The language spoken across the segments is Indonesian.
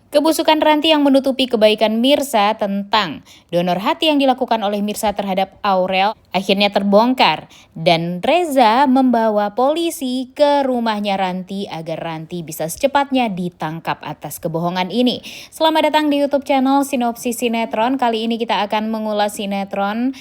Kebusukan Ranti yang menutupi kebaikan Mirsa tentang donor hati yang dilakukan oleh Mirsa terhadap Aurel akhirnya terbongkar dan Reza membawa polisi ke rumahnya Ranti agar Ranti bisa secepatnya ditangkap atas kebohongan ini. Selamat datang di YouTube channel Sinopsis Sinetron. Kali ini kita akan mengulas sinetron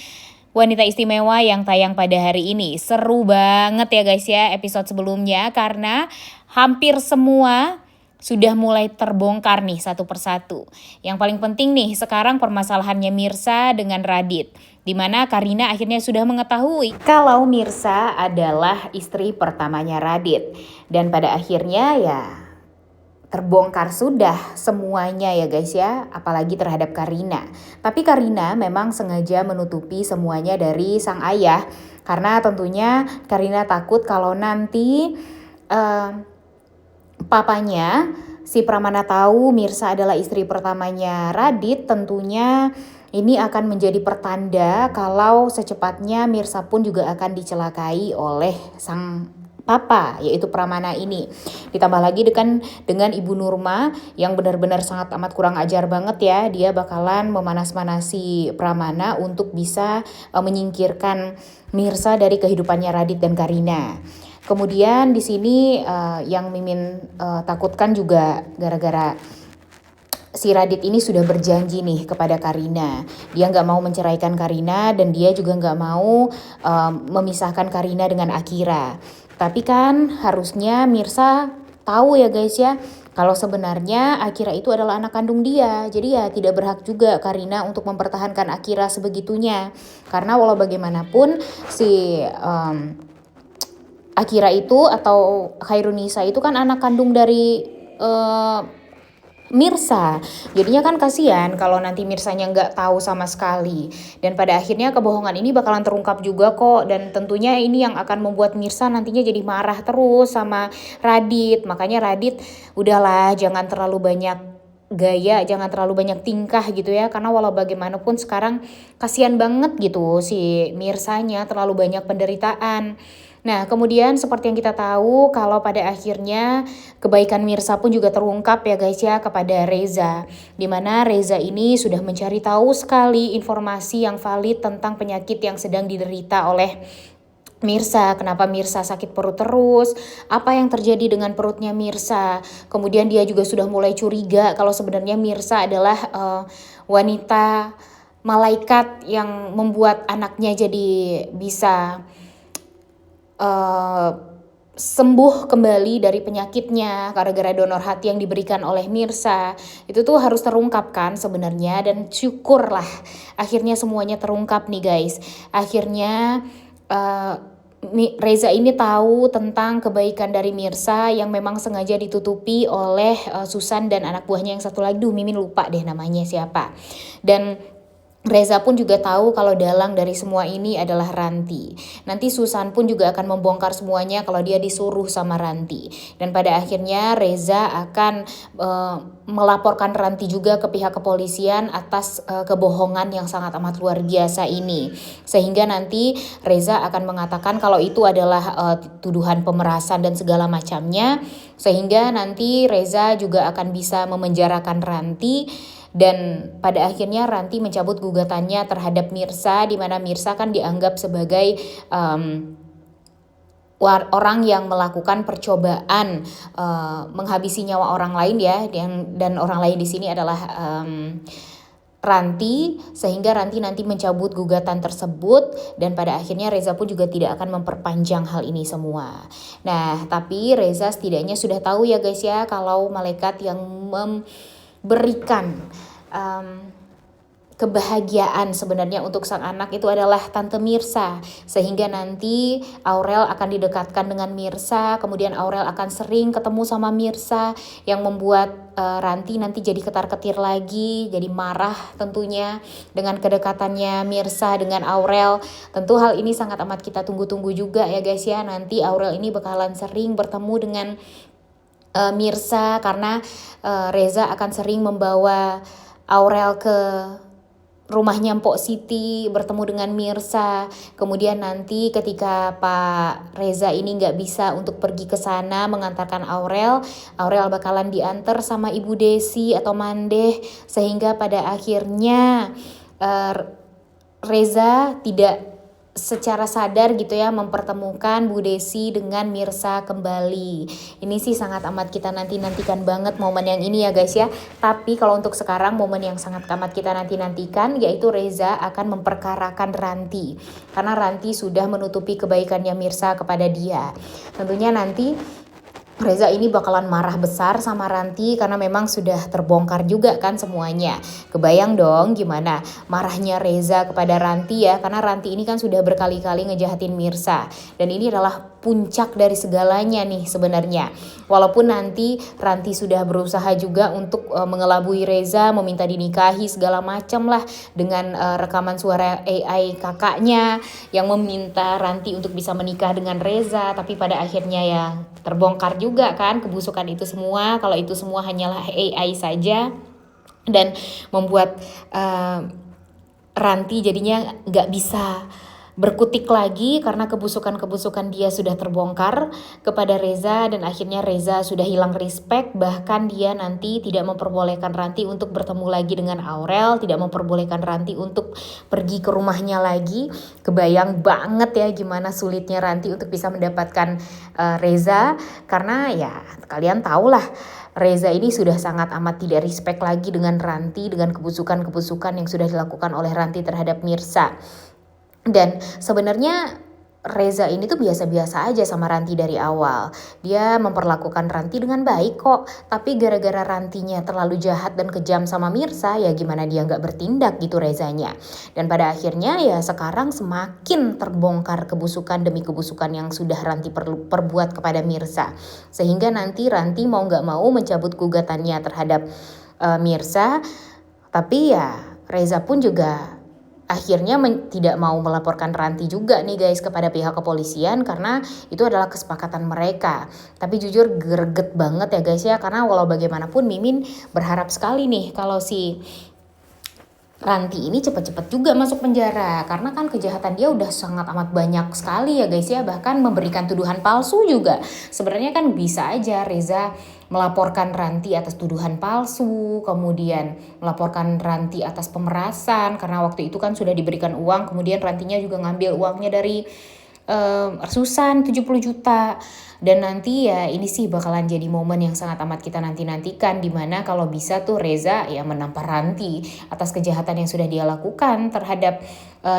Wanita Istimewa yang tayang pada hari ini. Seru banget ya guys ya episode sebelumnya karena hampir semua sudah mulai terbongkar nih satu persatu. Yang paling penting nih sekarang permasalahannya Mirsa dengan Radit. Di mana Karina akhirnya sudah mengetahui kalau Mirsa adalah istri pertamanya Radit. Dan pada akhirnya ya terbongkar sudah semuanya ya guys ya, apalagi terhadap Karina. Tapi Karina memang sengaja menutupi semuanya dari sang ayah karena tentunya Karina takut kalau nanti papanya si Pramana tahu Mirsa adalah istri pertamanya Radit, tentunya ini akan menjadi pertanda kalau secepatnya Mirsa pun juga akan dicelakai oleh sang papa, yaitu Pramana ini. Ditambah lagi dengan Ibu Nurma yang benar-benar sangat amat kurang ajar banget ya. Dia bakalan memanas-manasi Pramana untuk bisa menyingkirkan Mirsa dari kehidupannya Radit dan Karina. Kemudian di sini yang Mimin takutkan juga gara-gara si Radit ini sudah berjanji nih kepada Karina. Dia nggak mau menceraikan Karina dan dia juga nggak mau memisahkan Karina dengan Akira. Tapi kan harusnya Mirsa tahu ya guys ya, kalau sebenarnya Akira itu adalah anak kandung dia. Jadi ya tidak berhak juga Karina untuk mempertahankan Akira sebegitunya. Karena walau bagaimanapun si Akira itu atau Khairunisa itu kan anak kandung dari Mirsa. Jadinya kan kasihan kalau nanti Mirsanya nggak tahu sama sekali. Dan pada akhirnya kebohongan ini bakalan terungkap juga kok. Dan tentunya ini yang akan membuat Mirsa nantinya jadi marah terus sama Radit. Makanya Radit udahlah jangan terlalu banyak gaya, jangan terlalu banyak tingkah gitu ya. Karena walau bagaimanapun sekarang kasihan banget gitu si Mirsanya terlalu banyak penderitaan. Nah, kemudian seperti yang kita tahu kalau pada akhirnya kebaikan Mirsa pun juga terungkap ya guys ya kepada Reza. Dimana Reza ini sudah mencari tahu sekali informasi yang valid tentang penyakit yang sedang diderita oleh Mirsa, kenapa Mirsa sakit perut terus, apa yang terjadi dengan perutnya Mirsa. Kemudian dia juga sudah mulai curiga kalau sebenarnya Mirsa adalah wanita malaikat yang membuat anaknya jadi bisa sembuh kembali dari penyakitnya gara-gara donor hati yang diberikan oleh Mirsa. Itu tuh harus terungkapkan sebenarnya dan syukurlah akhirnya semuanya terungkap nih guys. Akhirnya Reza ini tahu tentang kebaikan dari Mirsa yang memang sengaja ditutupi oleh Susan dan anak buahnya yang satu lagi. Mimin lupa deh namanya siapa. Dan Reza pun juga tahu kalau dalang dari semua ini adalah Ranti. Nanti Susan pun juga akan membongkar semuanya kalau dia disuruh sama Ranti. Dan pada akhirnya Reza akan melaporkan Ranti juga ke pihak kepolisian atas kebohongan yang sangat amat luar biasa ini. Sehingga nanti Reza akan mengatakan kalau itu adalah tuduhan pemerasan dan segala macamnya. Sehingga nanti Reza juga akan bisa memenjarakan Ranti. Dan pada akhirnya Ranti mencabut gugatannya terhadap Mirsa, di mana Mirsa kan dianggap sebagai orang yang melakukan percobaan menghabisi nyawa orang lain ya, dan orang lain di sini adalah Ranti, sehingga Ranti nanti mencabut gugatan tersebut dan pada akhirnya Reza pun juga tidak akan memperpanjang hal ini semua. Nah, tapi Reza setidaknya sudah tahu ya guys ya kalau malaikat yang memberikan kebahagiaan sebenarnya untuk sang anak itu adalah Tante Mirsa, sehingga nanti Aurel akan didekatkan dengan Mirsa, kemudian Aurel akan sering ketemu sama Mirsa yang membuat Ranti nanti jadi ketar-ketir lagi, jadi marah tentunya dengan kedekatannya Mirsa dengan Aurel. Tentu hal ini sangat amat kita tunggu-tunggu juga ya guys ya, nanti Aurel ini bakalan sering bertemu dengan Mirsa karena Reza akan sering membawa Aurel ke rumahnya Mpok Siti bertemu dengan Mirsa. Kemudian nanti ketika Pak Reza ini nggak bisa untuk pergi ke sana mengantarkan Aurel, Aurel bakalan diantar sama Ibu Desi atau Mandeh, sehingga pada akhirnya Reza tidak secara sadar gitu ya mempertemukan Bu Desi dengan Mirsa kembali. Ini sih sangat amat kita nantikan banget momen yang ini ya guys ya. Tapi kalau untuk sekarang momen yang sangat amat kita nantikan yaitu Reza akan memperkarakan Ranti. Karena Ranti sudah menutupi kebaikannya Mirsa kepada dia. Tentunya nanti Reza ini bakalan marah besar sama Ranti karena memang sudah terbongkar juga kan semuanya. Kebayang dong gimana marahnya Reza kepada Ranti ya, karena Ranti ini kan sudah berkali-kali ngejahatin Mirsa. Dan ini adalah puncak dari segalanya nih sebenarnya. Walaupun nanti Ranti sudah berusaha juga untuk mengelabui Reza, meminta dinikahi segala macam lah dengan rekaman suara AI kakaknya yang meminta Ranti untuk bisa menikah dengan Reza, tapi pada akhirnya ya terbongkar juga kan kebusukan itu semua, kalau itu semua hanyalah AI saja, dan membuat Ranti jadinya nggak bisa berkutik lagi karena kebusukan-kebusukan dia sudah terbongkar kepada Reza, dan akhirnya Reza sudah hilang respect, bahkan dia nanti tidak memperbolehkan Ranti untuk bertemu lagi dengan Aurel, tidak memperbolehkan Ranti untuk pergi ke rumahnya lagi. Kebayang banget ya gimana sulitnya Ranti untuk bisa mendapatkan Reza, karena ya kalian tahulah Reza ini sudah sangat amat tidak respect lagi dengan Ranti, dengan kebusukan-kebusukan yang sudah dilakukan oleh Ranti terhadap Mirsa. Dan sebenarnya Reza ini tuh biasa-biasa aja sama Ranti dari awal. Dia memperlakukan Ranti dengan baik kok. Tapi gara-gara Rantinya terlalu jahat dan kejam sama Mirsa, ya gimana dia gak bertindak gitu Rezanya. Dan pada akhirnya ya sekarang semakin terbongkar kebusukan demi kebusukan yang sudah Ranti perbuat kepada Mirsa. Sehingga nanti Ranti mau gak mau mencabut gugatannya terhadap Mirsa. Tapi ya Reza pun juga akhirnya tidak mau melaporkan Ranti juga nih guys kepada pihak kepolisian, karena itu adalah kesepakatan mereka. Tapi jujur greget banget ya guys ya, karena walau bagaimanapun Mimin berharap sekali nih kalau si Ranti ini cepat-cepat juga masuk penjara, karena kan kejahatan dia udah sangat amat banyak sekali ya guys ya, bahkan memberikan tuduhan palsu juga. Sebenarnya kan bisa aja Reza melaporkan Ranti atas tuduhan palsu, kemudian melaporkan Ranti atas pemerasan karena waktu itu kan sudah diberikan uang, kemudian Rantinya juga ngambil uangnya dari Susan 70 juta. Dan nanti ya ini sih bakalan jadi momen yang sangat amat kita nantikan, dimana kalau bisa tuh Reza ya menampar Ranti atas kejahatan yang sudah dia lakukan terhadap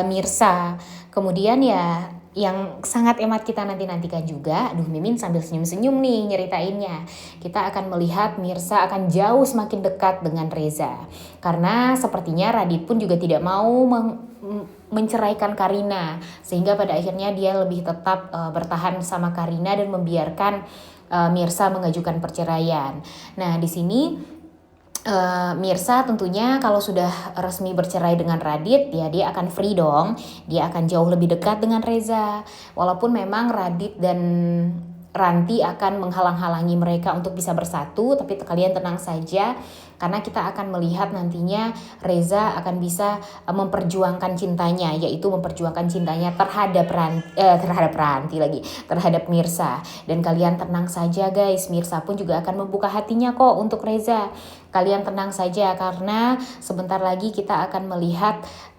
Mirsa. Kemudian ya yang sangat amat kita nantikan juga, aduh Mimin sambil senyum-senyum nih nyeritainnya, kita akan melihat Mirsa akan jauh semakin dekat dengan Reza, karena sepertinya Radit pun juga tidak mau menceraikan Karina, sehingga pada akhirnya dia lebih tetap bertahan sama Karina dan membiarkan Mirsa mengajukan perceraian. Nah di sini Mirsa tentunya kalau sudah resmi bercerai dengan Radit ya dia akan free dong, dia akan jauh lebih dekat dengan Reza. Walaupun memang Radit dan Ranti akan menghalang-halangi mereka untuk bisa bersatu, tapi kalian tenang saja karena kita akan melihat nantinya Reza akan bisa memperjuangkan cintanya, yaitu memperjuangkan cintanya terhadap Mirsa. Dan kalian tenang saja guys, Mirsa pun juga akan membuka hatinya kok untuk Reza. Kalian tenang saja karena sebentar lagi kita akan melihat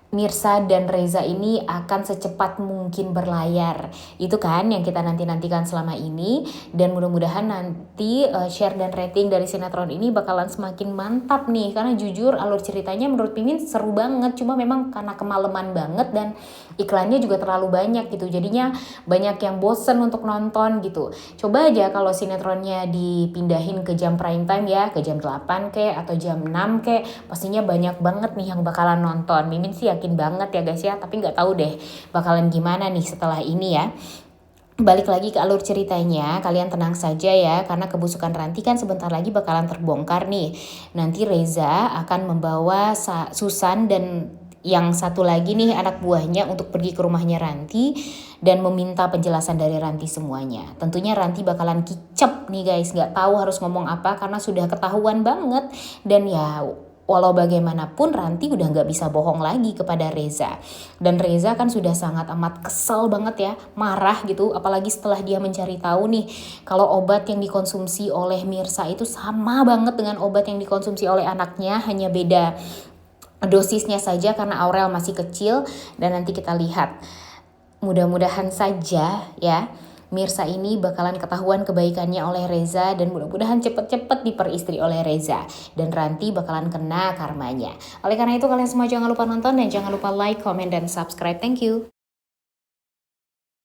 Mirsa dan Reza ini akan secepat mungkin berlayar. Itu kan yang kita nantikan selama ini. Dan mudah-mudahan nanti share dan rating dari sinetron ini bakalan semakin mantap nih. Karena jujur alur ceritanya menurut Mimin seru banget. Cuma memang karena kemalaman banget dan iklannya juga terlalu banyak gitu. Jadinya banyak yang bosen untuk nonton gitu. Coba aja kalau sinetronnya dipindahin ke jam prime time ya. Ke jam 8 kek atau jam 6 kek. Pastinya banyak banget nih yang bakalan nonton. Mimin sih yakin banget ya guys ya, tapi nggak tahu deh bakalan gimana nih setelah ini ya. Balik lagi ke alur ceritanya, kalian tenang saja ya, karena kebusukan Ranti kan sebentar lagi bakalan terbongkar nih. Nanti Reza akan membawa Susan dan yang satu lagi nih anak buahnya untuk pergi ke rumahnya Ranti dan meminta penjelasan dari Ranti semuanya. Tentunya Ranti bakalan kicep nih guys, nggak tahu harus ngomong apa karena sudah ketahuan banget. Dan ya walau bagaimanapun Ranti udah nggak bisa bohong lagi kepada Reza. Dan Reza kan sudah sangat amat kesel banget ya, marah gitu. Apalagi setelah dia mencari tahu nih kalau obat yang dikonsumsi oleh Mirsa itu sama banget dengan obat yang dikonsumsi oleh anaknya, hanya beda dosisnya saja karena Aurel masih kecil. Dan nanti kita lihat, mudah-mudahan saja ya Mirsa ini bakalan ketahuan kebaikannya oleh Reza dan mudah-mudahan cepet-cepet diperistri oleh Reza dan Ranti bakalan kena karmanya. Oleh karena itu kalian semua jangan lupa nonton dan jangan lupa like, comment, dan subscribe. Thank you.